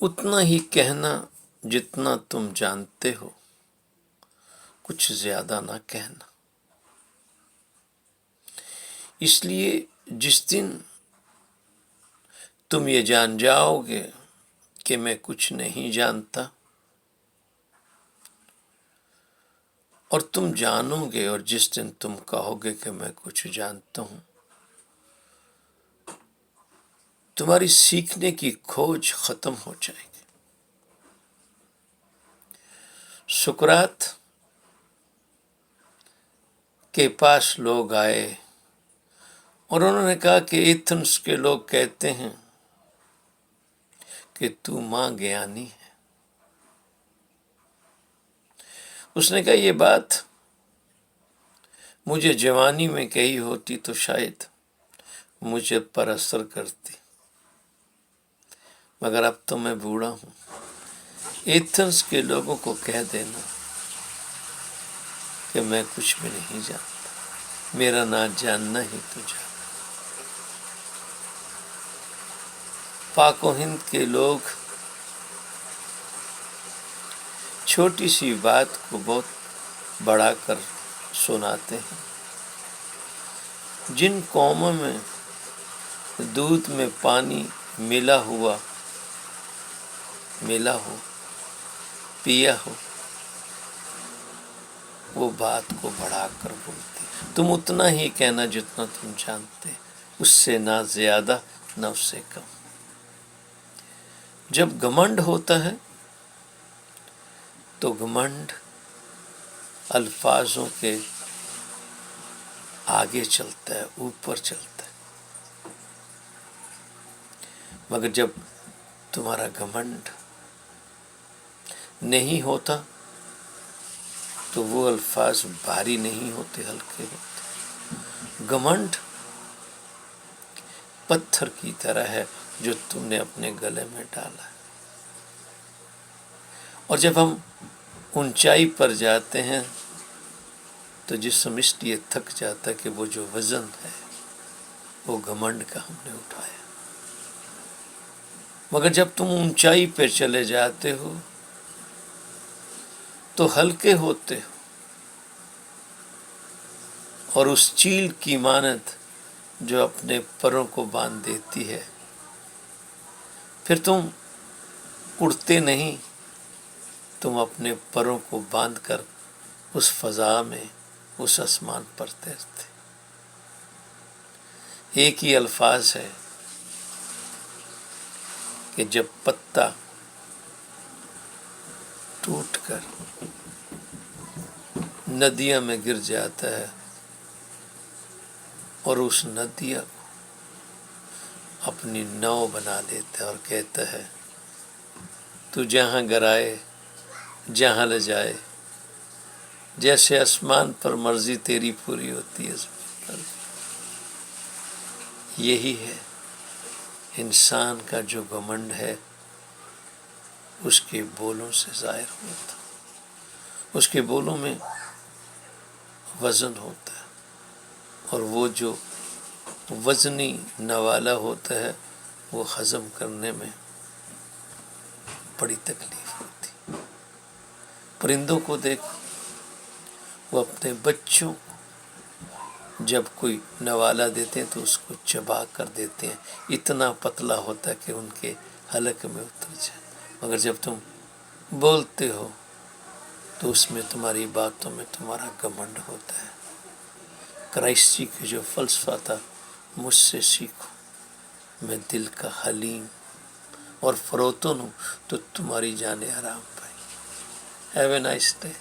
اتنا ہی کہنا جتنا تم جانتے ہو، کچھ زیادہ نہ کہنا۔ اس لیے جس دن تم یہ جان جاؤ گے کہ میں کچھ نہیں جانتا، اور تم جانو گے، اور جس دن تم کہو گے کہ میں کچھ جانتا ہوں، تمہاری سیکھنے کی کھوج ختم ہو جائے گی۔ سقراط کے پاس لوگ آئے اور انہوں نے کہا کہ ایتھنس کے لوگ کہتے ہیں کہ تو ماں گیانی ہے۔ اس نے کہا یہ بات مجھے جوانی میں کہی ہوتی تو شاید مجھے پر اثر کرتی، مگر اب تو میں بوڑھا ہوں۔ ایتھنس کے لوگوں کو کہہ دینا کہ میں کچھ بھی نہیں جانتا، میرا نہ جاننا ہی تو جاننا۔ پاک و ہند کے لوگ چھوٹی سی بات کو بہت بڑھا کر سناتے ہیں۔ جن قوموں میں دودھ میں پانی ملا ہو، پیا ہو، وہ بات کو بڑھا کر بولتے۔ تم اتنا ہی کہنا جتنا تم جانتے، اس سے نہ زیادہ نہ اس سے کم۔ جب گھمنڈ ہوتا ہے تو گھمنڈ الفاظوں کے آگے چلتا ہے، اوپر چلتا ہے، مگر جب تمہارا گھمنڈ نہیں ہوتا تو وہ الفاظ بھاری نہیں ہوتے، ہلکے ہوتے۔ گھمنڈ پتھر کی طرح ہے جو تم نے اپنے گلے میں ڈالا ہے، اور جب ہم اونچائی پر جاتے ہیں تو جسم اس لیے تھک جاتا ہے کہ وہ جو وزن ہے وہ گھمنڈ کا ہم نے اٹھایا۔ مگر جب تم اونچائی پہ چلے جاتے ہو تو ہلکے ہوتے ہو، اور اس چیل کی مانند جو اپنے پروں کو باندھ دیتی ہے، پھر تم اڑتے نہیں، تم اپنے پروں کو باندھ کر اس فضا میں، اس آسمان پر تیرتے۔ ایک ہی الفاظ ہے کہ جب پتا ٹوٹ کر ندیاں میں گر جاتا ہے اور اس ندیاں کو اپنی نو بنا لیتا ہے اور کہتا ہے تو جہاں گرائے جہاں لے جائے، جیسے آسمان پر مرضی تیری پوری ہوتی ہے زمین پر۔ یہی ہے انسان کا جو گھمنڈ ہے، اس کے بولوں سے ظاہر ہوتا، اس کے بولوں میں وزن ہوتا ہے، اور وہ جو وزنی نوالا ہوتا ہے وہ ہضم کرنے میں بڑی تکلیف ہوتی۔ پرندوں کو دیکھ، وہ اپنے بچوں جب کوئی نوالا دیتے ہیں تو اس کو چبا کر دیتے ہیں، اتنا پتلا ہوتا ہے کہ ان کے حلق میں اتر جائے۔ مگر جب تم بولتے ہو تو اس میں تمہاری باتوں میں تمہارا گھمنڈ ہوتا ہے۔ کرائسٹ جی کا جو فلسفہ تھا، مجھ سے سیکھو، میں دل کا حلیم اور فروتن ہوں تو تمہاری جانیں آرام پائیں۔ Have a nice day.